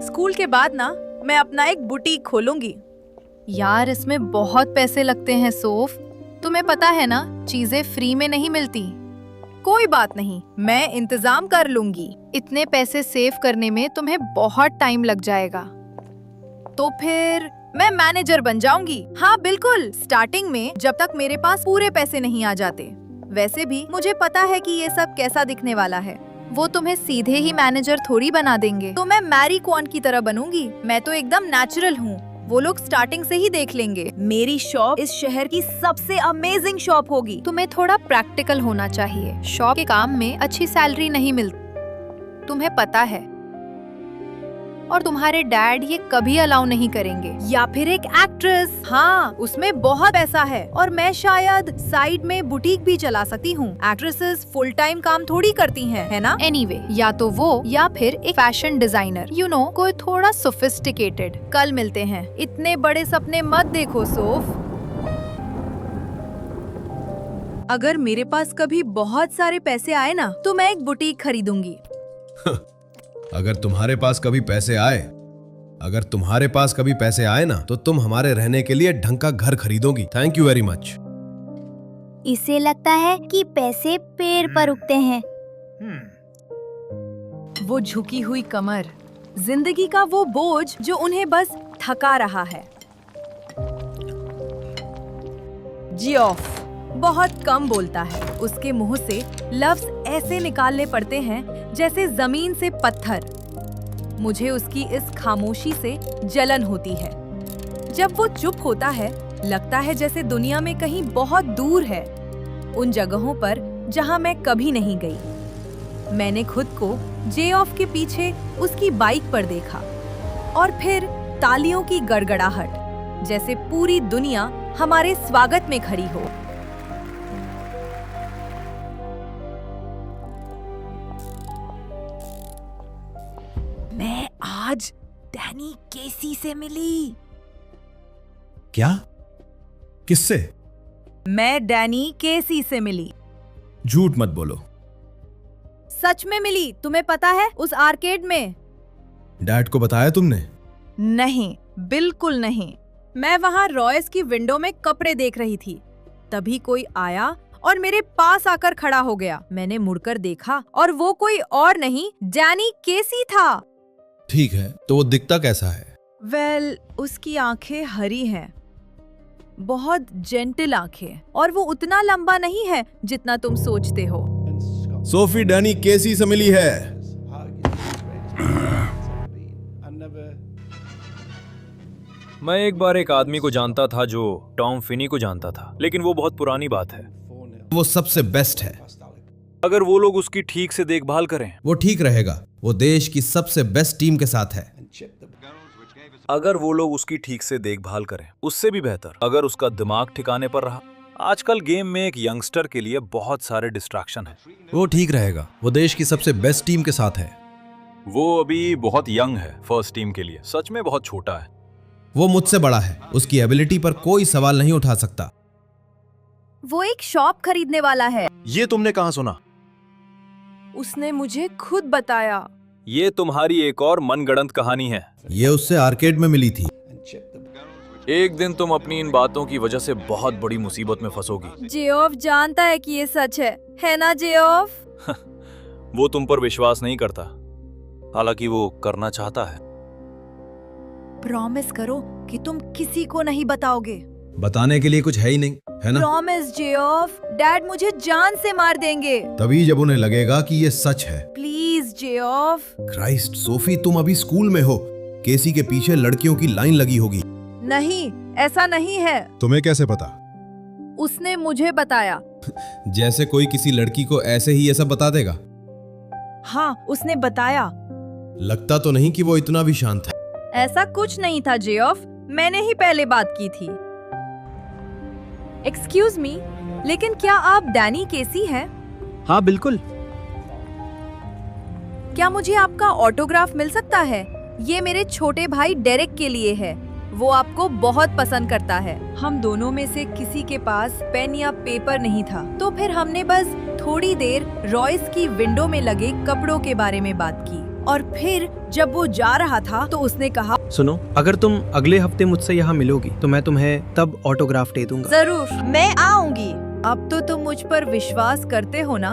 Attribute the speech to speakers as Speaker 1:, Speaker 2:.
Speaker 1: School के बाद ना मैं अपना एक बुटीक खोलूंगी।
Speaker 2: यार इसमें बहुत पैसे लगते हैं सोफ, तुम्हें पता है ना चीजें फ्री में नहीं मिलती।
Speaker 1: कोई बात नहीं, मैं इंतजाम कर लूंगी।
Speaker 2: इतने पैसे सेव करने में तुम्हें बहुत टाइम लग जाएगा।
Speaker 1: तो फिर मैं मैनेजर बन जाऊंगी। हाँ बिल्कुल, स्टार्टिंग में जब तक मेरे पास पूरे पैसे नहीं आ जाते। वैसे भी मुझे पता है कि ये सब कैसा दिखने वाला है।
Speaker 2: वो तुम्हें सीधे ही मैनेजर थोड़ी बना देंगे।
Speaker 1: तो मैं मैरी क्वान की तरह बनूंगी। मैं तो एकदम नेचुरल हूँ, वो लोग स्टार्टिंग से ही देख लेंगे। मेरी शॉप इस शहर की सबसे अमेजिंग शॉप होगी।
Speaker 2: तुम्हें थोड़ा प्रैक्टिकल होना चाहिए। शॉप के काम में अच्छी सैलरी नहीं मिलती, तुम्हें पता है। और तुम्हारे डैड ये कभी अलाउ नहीं करेंगे।
Speaker 1: या फिर एक एक्ट्रेस, हाँ उसमें बहुत पैसा है। और मैं शायद साइड में बुटीक भी चला सकती हूँ। एक्ट्रेसेस फुल टाइम काम थोड़ी करती हैं, है ना?
Speaker 2: एनीवे, या तो वो या फिर एक फैशन डिजाइनर, कोई थोड़ा सोफिस्टिकेटेड।
Speaker 1: कल मिलते हैं। इतने बड़े सपने मत देखो सोफ। अगर मेरे पास कभी बहुत सारे पैसे आए ना तो मैं एक बुटीक खरीदूंगी।
Speaker 3: अगर तुम्हारे पास कभी पैसे आए ना तो तुम हमारे रहने के लिए ढंग का घर खरीदोगी। Thank you very much.
Speaker 4: इसे लगता है कि पैसे पेड़ पर उगते हैं।
Speaker 1: वो झुकी हुई कमर, जिंदगी का वो बोझ जो उन्हें बस थका रहा है। जियोफ बहुत कम बोलता है। उसके मुंह से लफ्ज ऐसे निकालने पड़ते हैं जैसे जमीन से पत्थर। मुझे उसकी इस खामोशी से जलन होती है। जब वो चुप होता है लगता है जैसे दुनिया में कहीं बहुत दूर है, उन जगहों पर जहां मैं कभी नहीं गई। मैंने खुद को जेऑफ के पीछे उसकी बाइक पर देखा और फिर तालियों की गड़गड़ाहट, जैसे पूरी दुनिया हमारे स्वागत में खड़ी हो। मैं आज डैनी केसी से मिली।
Speaker 3: क्या? किससे?
Speaker 1: मैं डैनी केसी से मिली।
Speaker 3: झूठ मत बोलो।
Speaker 1: सच में मिली, तुम्हें पता है, उस आर्केड में।
Speaker 3: डैड को बताया तुमने?
Speaker 1: नहीं, बिल्कुल नहीं। मैं वहाँ रॉयस की विंडो में कपड़े देख रही थी। तभी कोई आया और मेरे पास आकर खड़ा हो गया। मैंने मुड़कर देखा और वो कोई और नहीं, डैनी केसी था।
Speaker 3: ठीक है, तो वो दिखता कैसा है?
Speaker 1: वेल, उसकी आंखें हरी हैं, बहुत जेंटल आंखें, और वो उतना लंबा नहीं है जितना तुम सोचते हो।
Speaker 3: सोफी डैनी केसी से मिली है।
Speaker 5: मैं एक बार एक आदमी को जानता था जो टॉम फिनी को जानता था, लेकिन वो बहुत पुरानी बात है।
Speaker 3: वो सबसे बेस्ट है।
Speaker 5: अगर वो लोग उसकी ठीक से देखभाल करें,
Speaker 3: वो ठीक रहेगा। वो देश की सबसे बेस्ट टीम के साथ है।
Speaker 5: अगर वो लोग उसकी ठीक से देखभाल करें, उससे भी बेहतर अगर उसका दिमाग ठिकाने पर रहा। आजकल गेम में एक यंगस्टर के लिए बहुत सारे डिस्ट्रैक्शन है।
Speaker 3: वो ठीक रहेगा। वो देश की सबसे बेस्ट टीम के साथ है।
Speaker 5: वो अभी बहुत यंग है फर्स्ट टीम के लिए, सच में बहुत छोटा है।
Speaker 3: वो मुझसे बड़ा है, उसकी एबिलिटी पर कोई सवाल नहीं उठा सकता।
Speaker 1: वो एक शॉप खरीदने वाला है।
Speaker 5: ये तुमने कहाँ सुना?
Speaker 1: उसने मुझे खुद बताया।
Speaker 5: ये तुम्हारी एक और मनगढ़ंत कहानी है।
Speaker 3: ये उससे आर्केड में मिली थी।
Speaker 5: एक दिन तुम अपनी इन बातों की वजह से बहुत बड़ी मुसीबत में फंसोगी।
Speaker 1: जेऑफ जानता है कि ये सच है ना जेऑफ?
Speaker 5: वो तुम पर विश्वास नहीं करता, हालांकि वो करना चाहता है।
Speaker 1: प्रॉमिस करो कि तुम किसी को नहीं बताओगे।
Speaker 3: बताने के लिए कुछ है ही नहीं, है ना?
Speaker 1: प्रॉमिस जेऑफ, डैड मुझे जान से मार देंगे।
Speaker 3: तभी जब उन्हें लगेगा कि ये सच है।
Speaker 1: प्लीज जेऑफ।
Speaker 3: क्राइस्ट सोफी, तुम अभी स्कूल में हो। केसी के पीछे लड़कियों की लाइन लगी होगी।
Speaker 1: नहीं, ऐसा नहीं है।
Speaker 3: तुम्हें कैसे पता?
Speaker 1: उसने मुझे बताया।
Speaker 3: जैसे कोई किसी लड़की को ऐसे ही ये सब बता देगा?
Speaker 1: हाँ, उसने बताया।
Speaker 3: लगता तो नहीं कि वो इतना भी शांत है।
Speaker 1: ऐसा कुछ नहीं था जेऑफ, मैंने ही पहले बात की थी। एक्सक्यूज मी, लेकिन क्या आप डैनी केसी हैं?
Speaker 6: हाँ बिल्कुल।
Speaker 1: क्या मुझे आपका ऑटोग्राफ मिल सकता है? ये मेरे छोटे भाई डेरेक के लिए है। वो आपको बहुत पसंद करता है। हम दोनों में से किसी के पास पेन या पेपर नहीं था, तो फिर हमने बस थोड़ी देर रॉयस की विंडो में लगे कपड़ों के बारे में बात की। और फिर जब वो जा रहा था तो उसने कहा,
Speaker 6: सुनो, अगर तुम अगले हफ्ते मुझसे यहाँ मिलोगी तो मैं तुम्हें तब ऑटोग्राफ दे दूंगा।
Speaker 1: जरूर मैं आऊंगी। अब तो तुम मुझ पर विश्वास करते हो ना?